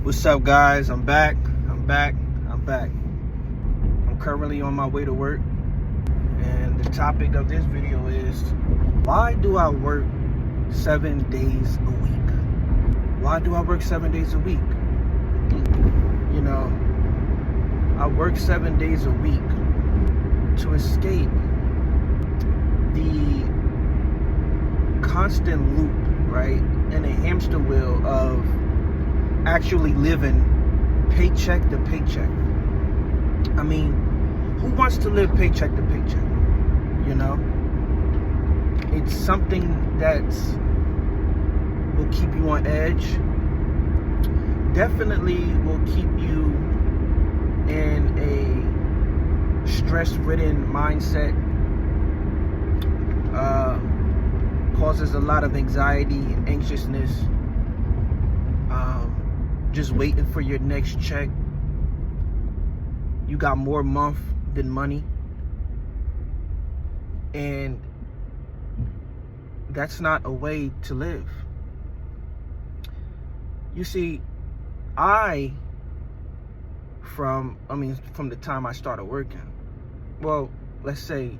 What's up, guys? I'm back. I'm currently on my way to work, and the topic of this video is, why do I work 7 days a week? Why do I work 7 days a week? You know, I work 7 days a week to escape the constant loop, right? And a hamster wheel of actually living paycheck to paycheck. I mean, who wants to live paycheck to paycheck? You know, it's something that will keep you on edge. Definitely will keep you in a stress-ridden mindset. Causes a lot of anxiety and anxiousness. Just waiting for your next check. You got more month than money. And that's not a way to live. You see, from the time I started working, well, let's say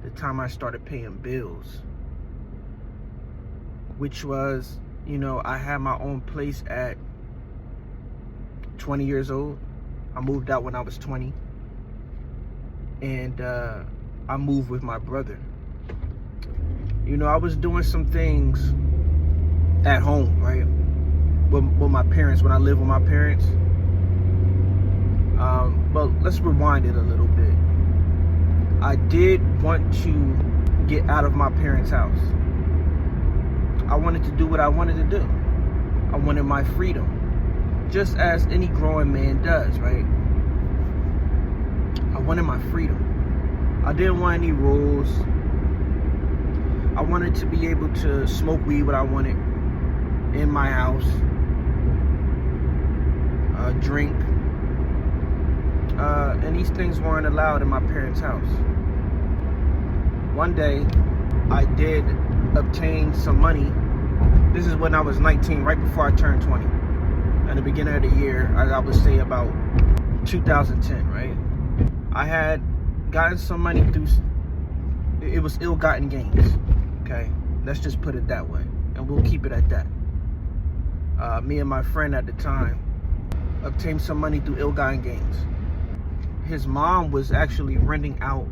the time I started paying bills, which was, I had my own place at 20 years old. I moved out when I was 20, and I moved with my brother. I was doing some things at home, right, with my parents, when I lived with my parents. But let's rewind it a little bit. I did want to get out of my parents' house. I wanted to do what I wanted to do. I wanted my freedom, just as any growing man does, right? I wanted my freedom. I didn't want any rules. I wanted to be able to smoke weed what I wanted in my house, drink, and these things weren't allowed in my parents' house. One day, I did obtain some money. This is when I was 19, right before I turned 20. At the beginning of the year, I would say about 2010, right? I had gotten some money through, it was ill-gotten gains, okay? Let's just put it that way, and we'll keep it at that. Me and my friend at the time obtained some money through ill-gotten gains. His mom was actually renting out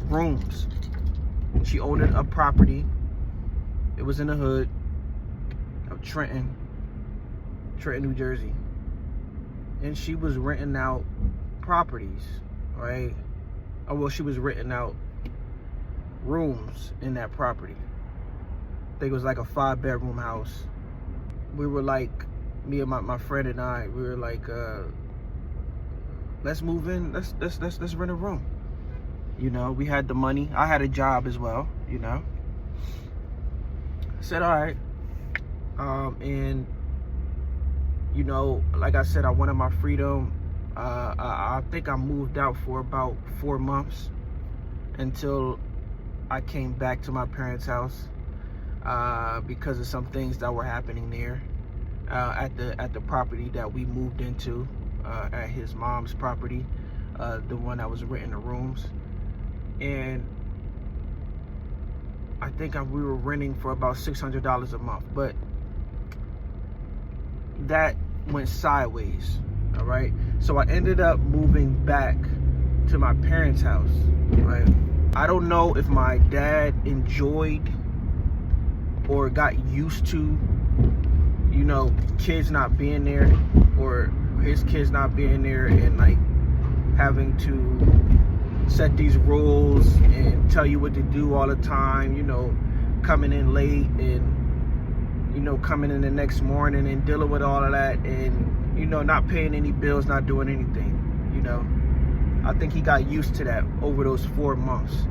rooms. She owned a property. It was in the hood of Trenton, New Jersey. And she was renting out properties, right? She was renting out rooms in that property. I think it was like a 5-bedroom house. We were like, me and my friend and I, we were like, let's move in, let's rent a room. We had the money. I had a job as well, I said, all right. And like I said, I wanted my freedom. I think I moved out for about 4 months until I came back to my parents' house, because of some things that were happening there, at the property that we moved into, at his mom's property, the one that was renting the rooms. And I think we were renting for about $600 a month, but that went sideways, all right? So I ended up moving back to my parents' house, right? I don't know if my dad enjoyed or got used to, kids not being there, or his kids not being there, and like having to set these rules and tell you what to do all the time, coming in late and, coming in the next morning and dealing with all of that, and, not paying any bills, not doing anything, I think he got used to that over those 4 months.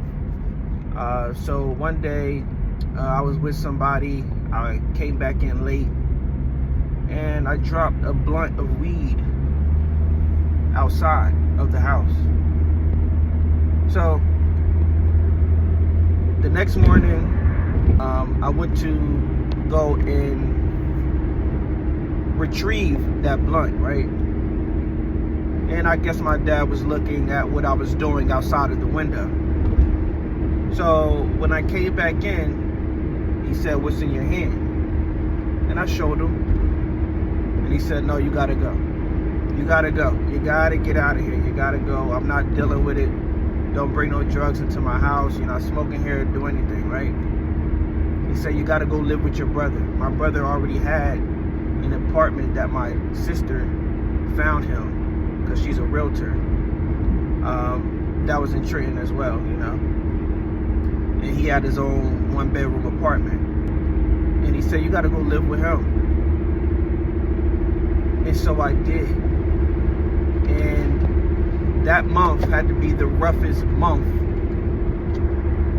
So one day, I was with somebody, I came back in late, and I dropped a blunt of weed outside of the house. So the next morning, I went to go and retrieve that blunt, right? And I guess my dad was looking at what I was doing outside of the window. So when I came back in, he said, "What's in your hand?" And I showed him. And he said, "No, you gotta go. You gotta go. You gotta get out of here. You gotta go. I'm not dealing with it. Don't bring no drugs into my house. You're not smoking here or do anything," right? He said, "You gotta go live with your brother." My brother already had an apartment that my sister found him, because she's a realtor. That was in Trenton as well, you know. And he had his own 1-bedroom apartment. And he said, "You gotta go live with him." And so I did. And that month had to be the roughest month,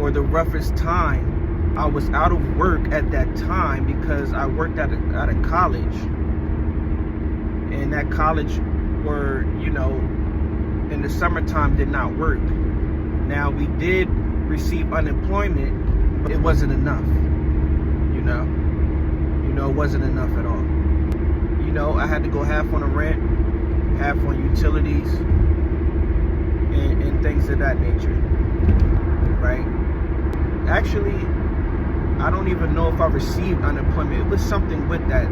or the roughest time. I was out of work at that time because I worked at a college. And that college were, you know, in the summertime did not work. Now, we did receive unemployment, but it wasn't enough, you know. It wasn't enough at all. You know, I had to go half on the rent, half on utilities, and things of that nature, right? Actually, I don't even know if I received unemployment. It was something with that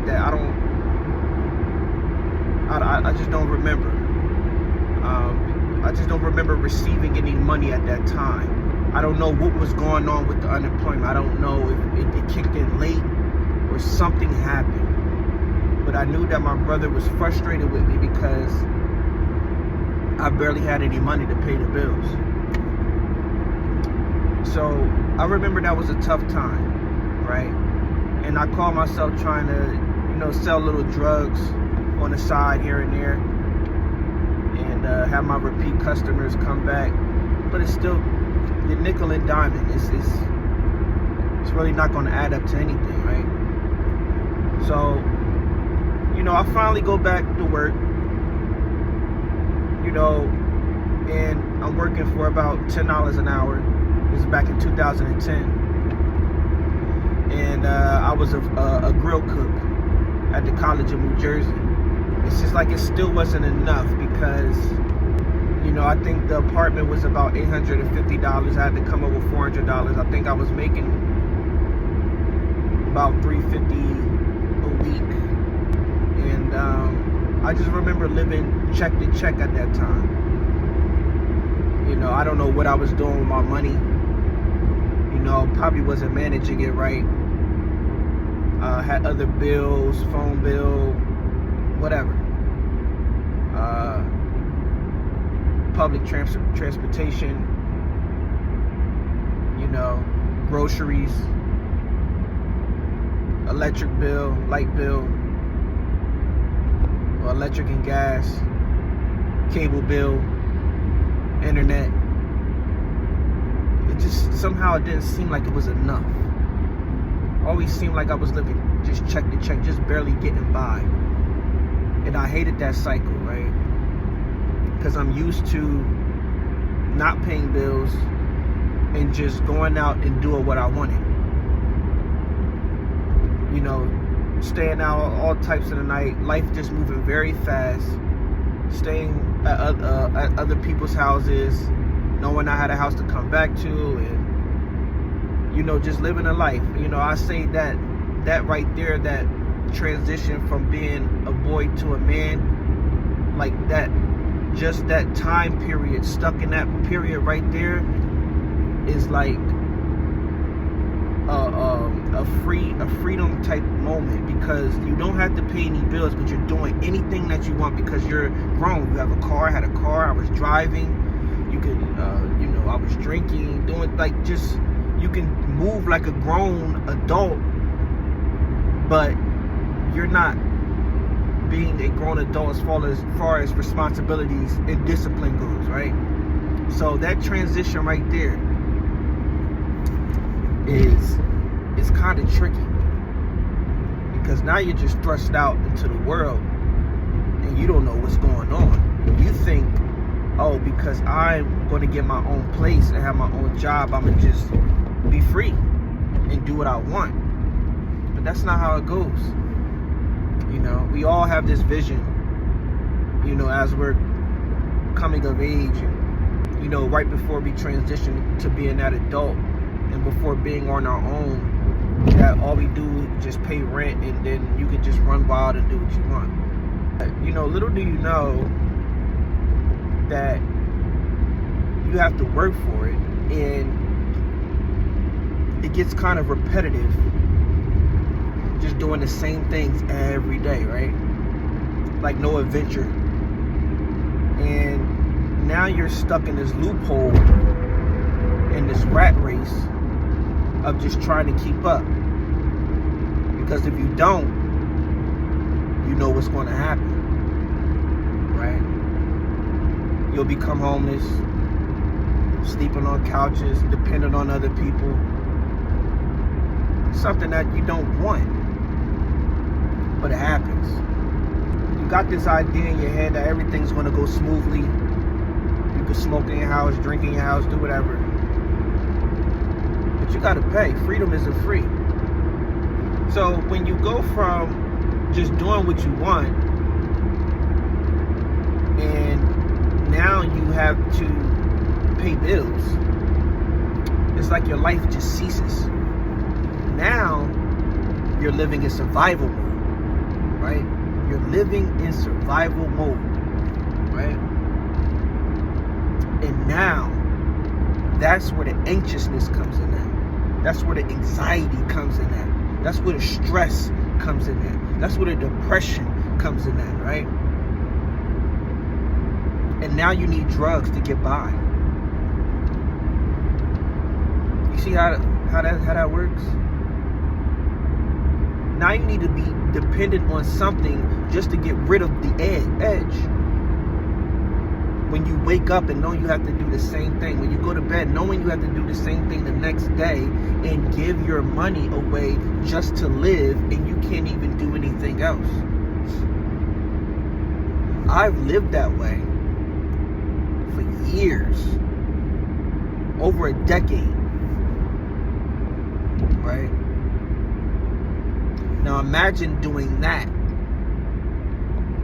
I just don't remember. I just don't remember receiving any money at that time. I don't know what was going on with the unemployment. I don't know if it kicked in late or something happened. But I knew that my brother was frustrated with me because I barely had any money to pay the bills. So I remember that was a tough time, right? And I called myself trying to, you know, sell little drugs on the side here and there, and have my repeat customers come back. But it's still the nickel and diamond. It's really not going to add up to anything, right? So, you know, I finally go back to work, you know, and I'm working for about $10 an hour. This is back in 2010. And I was a grill cook at the College of New Jersey. It's just like it still wasn't enough because, you know, I think the apartment was about $850. I had to come up with $400. I think I was making about $350 a week. And I just remember living check to check at that time. You know, I don't know what I was doing with my money. You know, probably wasn't managing it right. Had other bills, phone bill, whatever. Public transportation, you know, groceries, electric bill, light bill, or electric and gas, cable bill, internet. It just somehow it didn't seem like it was enough. Always seemed like I was living just check to check, just barely getting by. And I hated that cycle, right? Because I'm used to not paying bills and just going out and doing what I wanted. You know, staying out all types of the night, life just moving very fast, staying at other people's houses, knowing I had a house to come back to, and, you know, just living a life. You know, I say that right there, that transition from being a boy to a man, like that, just that time period, stuck in that period right there, is like a freedom type moment, because you don't have to pay any bills, but you're doing anything that you want because you're grown. You have a car. I had a car. I was driving. You could, you know, I was drinking, doing like just, you can move like a grown adult, but you're not being a grown adult as far as responsibilities and discipline goes, right? So that transition right there is kind of tricky, because now you're just thrust out into the world and you don't know what's going on. You think, oh, because I'm going to get my own place and have my own job, I'm going to just be free and do what I want. But that's not how it goes. You know, we all have this vision, you know, as we're coming of age, and, you know, right before we transition to being that adult and before being on our own, that all we do is just pay rent, and then you can just run wild and do what you want. You know, little do you know that you have to work for it, and it gets kind of repetitive just doing the same things every day, right? Like no adventure. And now you're stuck in this loophole, in this rat race of just trying to keep up. Because if you don't, you know what's going to happen, right? You'll become homeless, sleeping on couches, dependent on other people. Something that you don't want, but it happens. You got this idea in your head that everything's going to go smoothly. You can smoke in your house, drink in your house, do whatever. But you got to pay. Freedom isn't free. So when you go from just doing what you want, and now you have to pay bills, it's like your life just ceases. Now you're living in survival mode, right? You're living in survival mode, right? And now that's where the anxiousness comes in at. That's where the anxiety comes in at. That's where the stress comes in at. That's where the depression comes in at, right? And now you need drugs to get by. You see how that works? Now you need to be dependent on something just to get rid of the edge. When you wake up and know you have to do the same thing. When you go to bed knowing you have to do the same thing the next day, and give your money away just to live, and you can't even do anything else. I've lived that way for years. Over a decade. Right? Now imagine doing that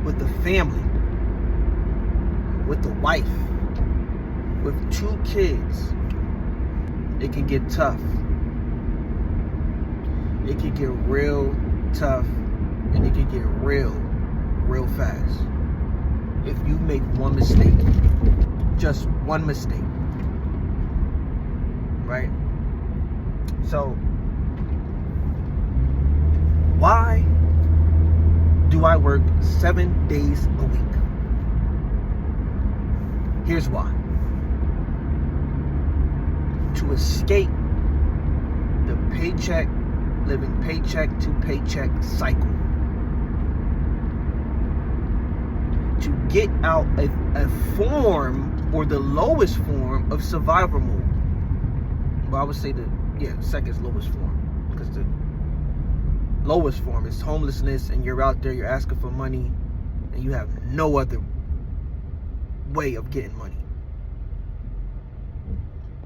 with a family, with a wife, with 2 kids. It can get tough. It can get real tough, and it can get real fast. If you make one mistake, just one mistake, right? So, why do I work 7 days a week? Here's why. To escape the living paycheck to paycheck cycle. To get out a form, or the lowest form of survival mode. Well, I would say the second lowest form, because the lowest form is homelessness, and you're out there, you're asking for money, and you have no other way of getting money.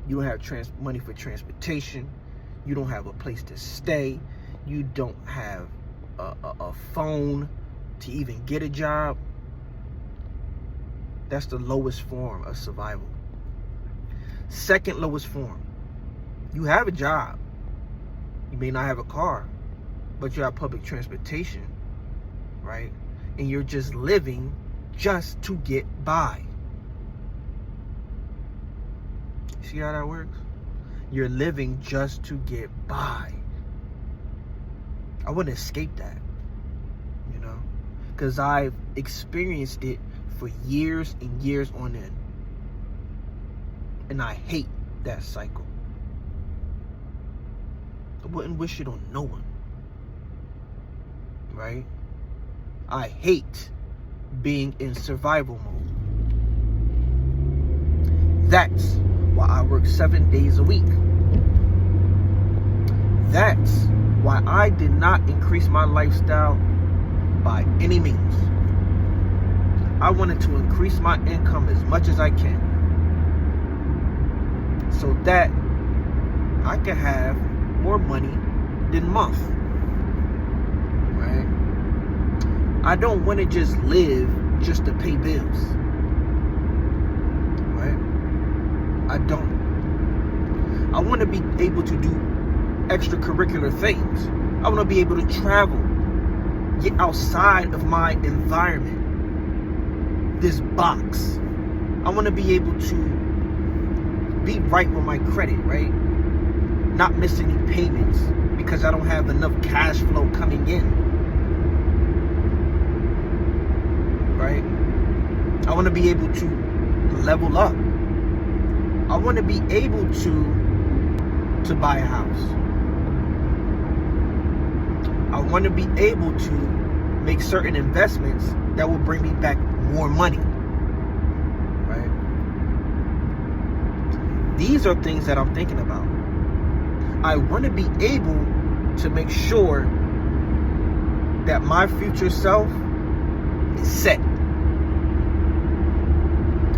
You don't have money for transportation. You don't have a place to stay. You don't have a phone to even get a job. That's the lowest form of survival. Second lowest form. You have a job. You may not have a car, but you have public transportation, right? And you're just living just to get by. See how that works? You're living just to get by. I want to escape that, you know, because I've experienced it for years and years on end. And I hate that cycle. I wouldn't wish it on no one, right? I hate being in survival mode. That's why I work 7 days a week. That's why I did not increase my lifestyle by any means. I wanted to increase my income as much as I can, so that I can have more money than month, right? I don't want to just live just to pay bills. Right? I don't. I want to be able to do extracurricular things. I want to be able to travel, get outside of my environment, this box. I want to be able to be right with my credit, right? Not miss any payments because I don't have enough cash flow coming in, right? I want to be able to level up. I want to be able to buy a house. I want to be able to make certain investments that will bring me back more money, right? These are things that I'm thinking about. I want to be able to make sure that my future self is set.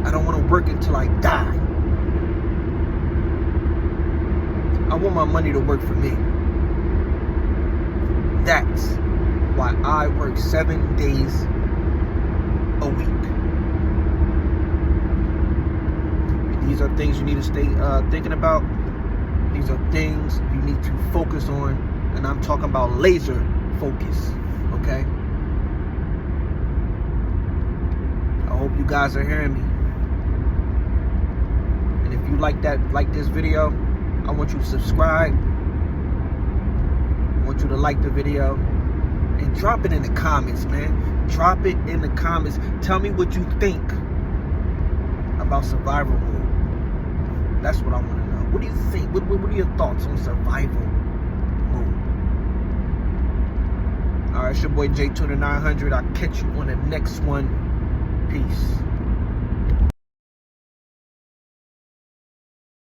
I don't want to work until I die. I want my money to work for me. That's why I work 7 days a week. These are things you need to stay thinking about. These are things you need to focus on. And I'm talking about laser focus. Okay? I hope you guys are hearing me. And if you like this video, I want you to subscribe. I want you to like the video. And drop it in the comments, man. Drop it in the comments. Tell me what you think about survival mode. That's what I want to know. What do you think? What are your thoughts on survival mode? All right, it's your boy J Tuner 900. I'll catch you on the next one.